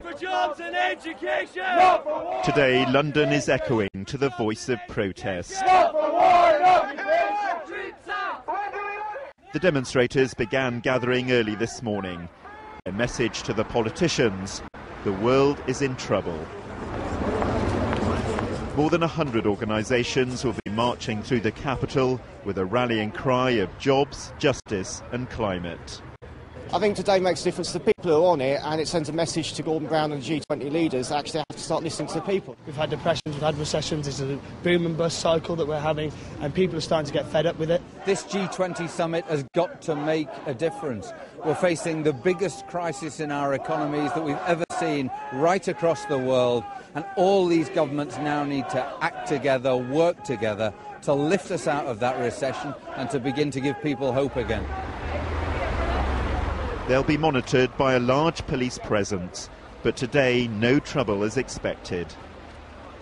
For jobs and education! Today, London is echoing to the voice of protest. The demonstrators began gathering early this morning. A message to the politicians: the world is in trouble. More than 100 organisations will be marching through the capital with a rallying cry of jobs, justice and climate. I think today makes a difference to the people who are on it, and it sends a message to Gordon Brown and the G20 leaders that actually have to start listening to the people. We've had depressions, we've had recessions, it's a boom and bust cycle that we're having, and people are starting to get fed up with it. This G20 summit has got to make a difference. We're facing the biggest crisis in our economies that we've ever seen right across the world, and all these governments now need to act together, work together to lift us out of that recession and to begin to give people hope again. They'll be monitored by a large police presence, but today no trouble is expected.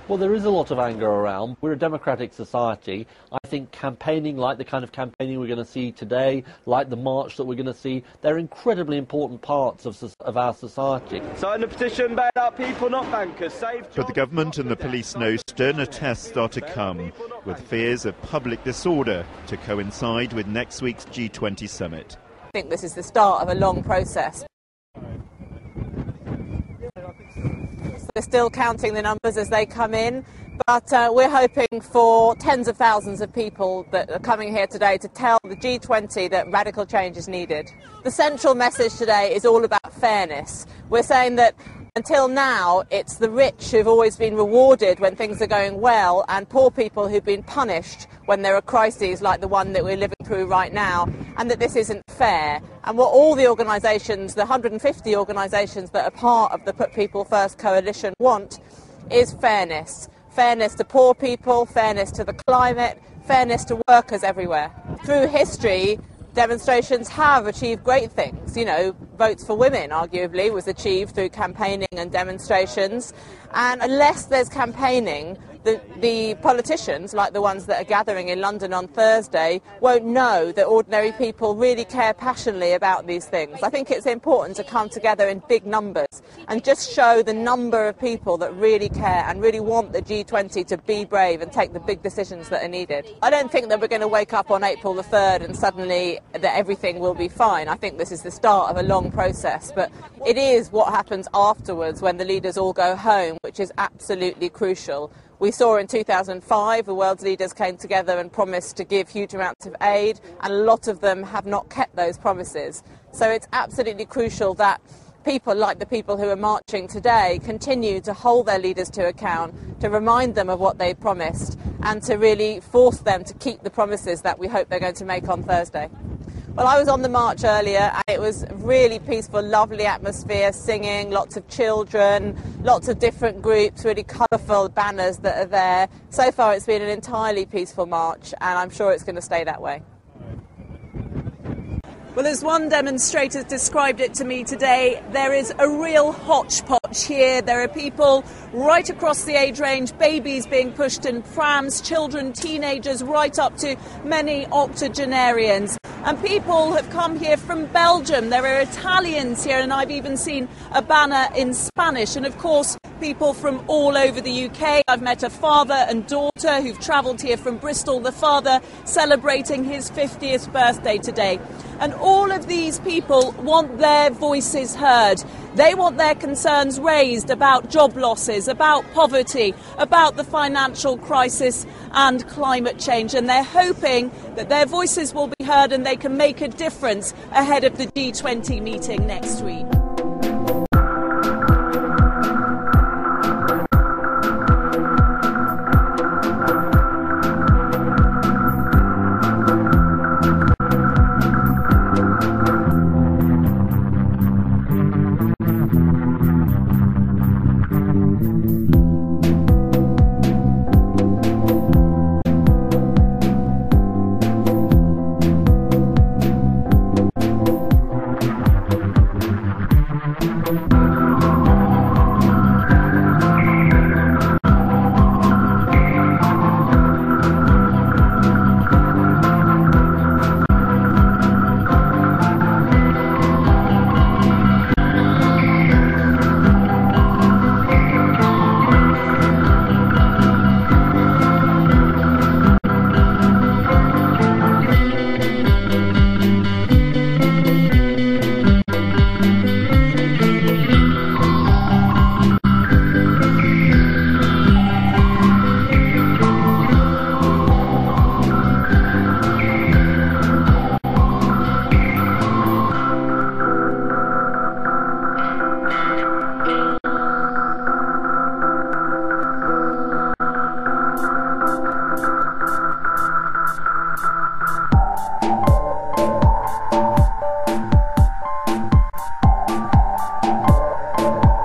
Well, there is a lot of anger around. We're a democratic society. I think campaigning like the kind of campaigning we're going to see today, like the march that we're going to see, they're incredibly important parts of our society. Sign the petition, bail out people, not bankers. Save jobs. But the government and the police know sterner tests are to come, with fears of public disorder to coincide with next week's G20 summit. I think this is the start of a long process. We're still counting the numbers as they come in, but we're hoping for tens of thousands of people that are coming here today to tell the G20 that radical change is needed. The central message today is all about fairness. We're saying that until now, it's the rich who've always been rewarded when things are going well, and poor people who've been punished when there are crises like the one that we're living through right now, and that this isn't fair. And what all the organisations, the 150 organisations that are part of the Put People First coalition want is fairness. Fairness to poor people, fairness to the climate, fairness to workers everywhere. Through history, demonstrations have achieved great things. You know, votes for women, arguably, was achieved through campaigning and demonstrations. And unless there's campaigning, the politicians, like the ones that are gathering in London on Thursday, won't know that ordinary people really care passionately about these things. I think it's important to come together in big numbers and just show the number of people that really care and really want the G20 to be brave and take the big decisions that are needed. I don't think that we're going to wake up on April the 3rd and suddenly that everything will be fine. I think this is the start of a long process, but it is what happens afterwards when the leaders all go home, which is absolutely crucial. We saw in 2005 the world's leaders came together and promised to give huge amounts of aid, and a lot of them have not kept those promises. So it's absolutely crucial that people like the people who are marching today continue to hold their leaders to account, to remind them of what they promised, and to really force them to keep the promises that we hope they're going to make on Thursday. Well, I was on the march earlier, and it was really peaceful, lovely atmosphere, singing, lots of children, lots of different groups, really colourful banners that are there. So far it's been an entirely peaceful march, and I'm sure it's going to stay that way. Well, as one demonstrator described it to me today, there is a real hodgepodge here. There are people right across the age range, babies being pushed in prams, children, teenagers, right up to many octogenarians. And people have come here from Belgium. There are Italians here, and I've even seen a banner in Spanish. And of course, people from all over the UK. I've met a father and daughter who've travelled here from Bristol, the father celebrating his 50th birthday today. And all of these people want their voices heard. They want their concerns raised about job losses, about poverty, about the financial crisis and climate change. And they're hoping that their voices will be heard and they can make a difference ahead of the G20 meeting next week.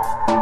Bye.